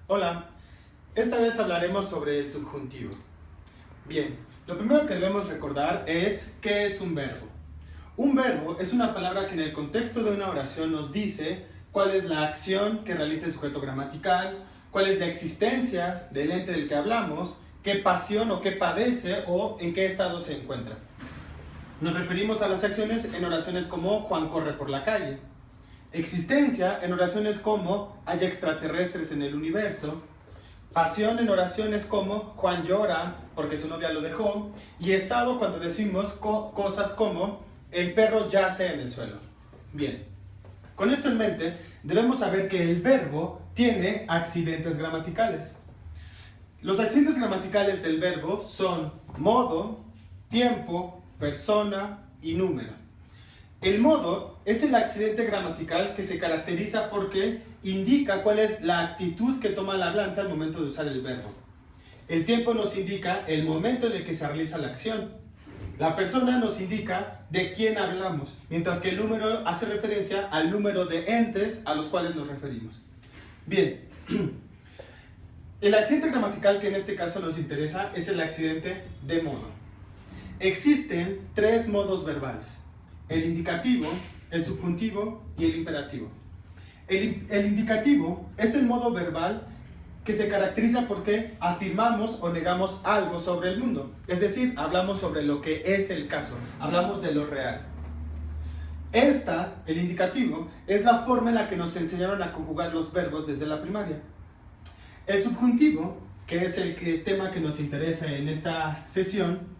Hola, esta vez hablaremos sobre el subjuntivo. Bien, lo primero que debemos recordar es ¿qué es un verbo? Un verbo es una palabra que en el contexto de una oración nos dice cuál es la acción que realiza el sujeto gramatical, cuál es la existencia del ente del que hablamos, qué pasión o qué padece o en qué estado se encuentra. Nos referimos a las acciones en oraciones como Juan corre por la calle. Existencia en oraciones como hay extraterrestres en el universo. Pasión en oraciones como Juan llora porque su novia lo dejó. Y estado cuando decimos cosas como el perro yace en el suelo. Bien, con esto en mente debemos saber que el verbo tiene accidentes gramaticales. Los accidentes gramaticales del verbo son modo, tiempo, persona y número. El modo es el accidente gramatical que se caracteriza porque indica cuál es la actitud que toma el hablante al momento de usar el verbo. El tiempo nos indica el momento en el que se realiza la acción. La persona nos indica de quién hablamos, mientras que el número hace referencia al número de entes a los cuales nos referimos. Bien, el accidente gramatical que en este caso nos interesa es el accidente de modo. Existen tres modos verbales: el indicativo, el subjuntivo y el imperativo. El indicativo es el modo verbal que se caracteriza porque afirmamos o negamos algo sobre el mundo. Es decir, hablamos sobre lo que es el caso, hablamos de lo real. El indicativo, es la forma en la que nos enseñaron a conjugar los verbos desde la primaria. El subjuntivo, que es el tema que nos interesa en esta sesión,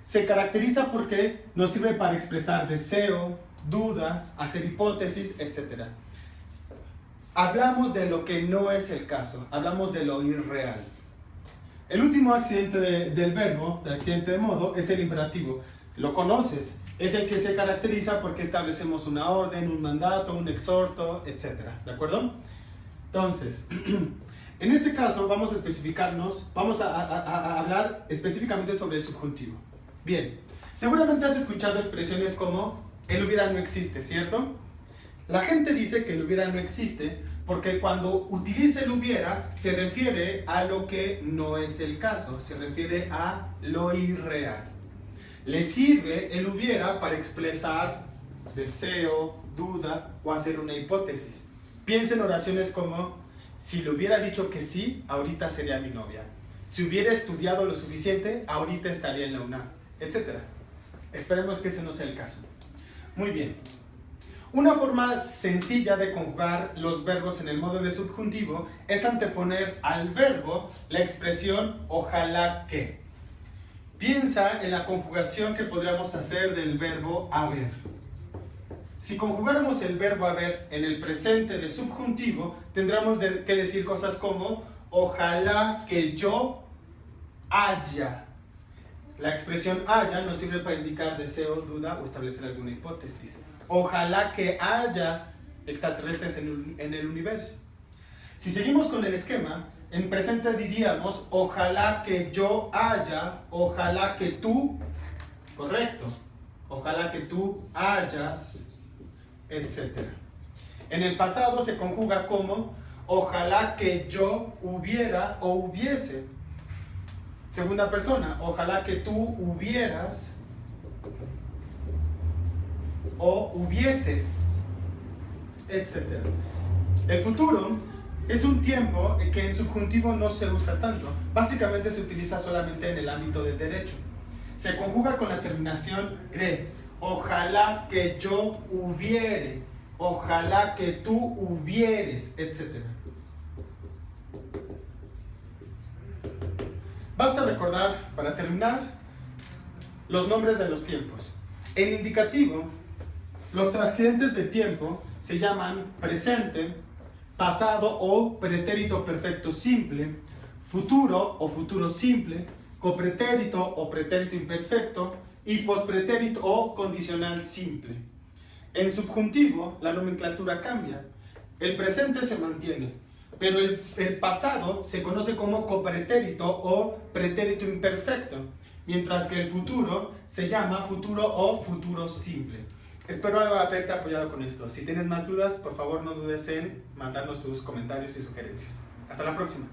se caracteriza porque nos sirve para expresar deseo, duda, hacer hipótesis, etc. Hablamos de lo que no es el caso, hablamos de lo irreal. El último accidente del verbo, del accidente de modo, es el imperativo. Lo conoces, es el que se caracteriza porque establecemos una orden, un mandato, un exhorto, etc. ¿De acuerdo? Entonces, en este caso vamos a hablar específicamente sobre el subjuntivo. Bien, seguramente has escuchado expresiones como el hubiera no existe, ¿cierto? La gente dice que el hubiera no existe porque cuando utiliza el hubiera se refiere a lo que no es el caso, se refiere a lo irreal. Le sirve el hubiera para expresar deseo, duda o hacer una hipótesis. Piensa en oraciones como: si le hubiera dicho que sí, ahorita sería mi novia. Si hubiera estudiado lo suficiente, ahorita estaría en la UNAM, etc. Esperemos que ese no sea el caso. Muy bien. Una forma sencilla de conjugar los verbos en el modo de subjuntivo es anteponer al verbo la expresión ojalá que. Piensa en la conjugación que podríamos hacer del verbo haber. Si conjugáramos el verbo haber en el presente de subjuntivo, tendríamos que decir cosas como ojalá que yo haya. La expresión haya nos sirve para indicar deseo, duda o establecer alguna hipótesis. Ojalá que haya extraterrestres en el universo. Si seguimos con el esquema, en presente diríamos ojalá que yo haya, ojalá que tú, correcto, ojalá que tú hayas, etc. En el pasado se conjuga como ojalá que yo hubiera o hubiese. Segunda persona, ojalá que tú hubieras o hubieses, etc. El futuro es un tiempo que en subjuntivo no se usa tanto. Básicamente se utiliza solamente en el ámbito del derecho. Se conjuga con la terminación de ojalá que yo hubiere, ojalá que tú hubieres, etc. Basta recordar, para terminar, los nombres de los tiempos. En indicativo, los accidentes de tiempo se llaman presente, pasado o pretérito perfecto simple, futuro o futuro simple, copretérito o pretérito imperfecto y pospretérito o condicional simple. En subjuntivo, la nomenclatura cambia. El presente se mantiene, pero el pasado se conoce como copretérito o pretérito imperfecto, mientras que el futuro se llama futuro o futuro simple. Espero haberte apoyado con esto. Si tienes más dudas, por favor no dudes en mandarnos tus comentarios y sugerencias. Hasta la próxima.